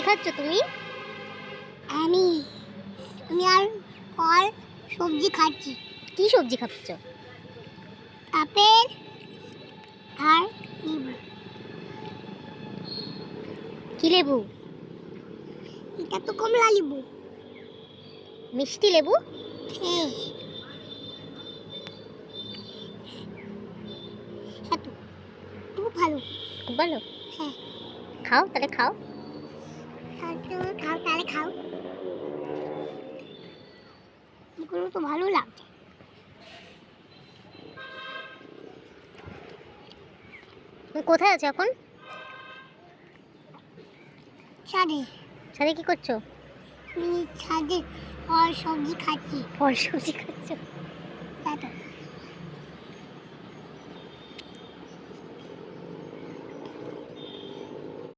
খাচ্ছ তুমি? আমি আমি আর ফল সবজি খাচ্ছি। কি সবজি খাচ্ছ? আপেল আর লেবু। কি লেবু? এটা তো কমলা লেবু। মিষ্টি লেবু? হ্যাঁ, হ্যাঁ তো খুব ভালো। খুব ভালো। হ্যাঁ, খাও তাহলে খাও। খাও তাহলে খাও। এগুলো তো ভালো লাগছে। তুমি কোথায় আছো এখন? ছাদে। ছাদে কি করছো? আমি ছাদে ফল সবজি খাচ্ছি। ফল সবজি খাচ্ছো? হ্যাঁ তো।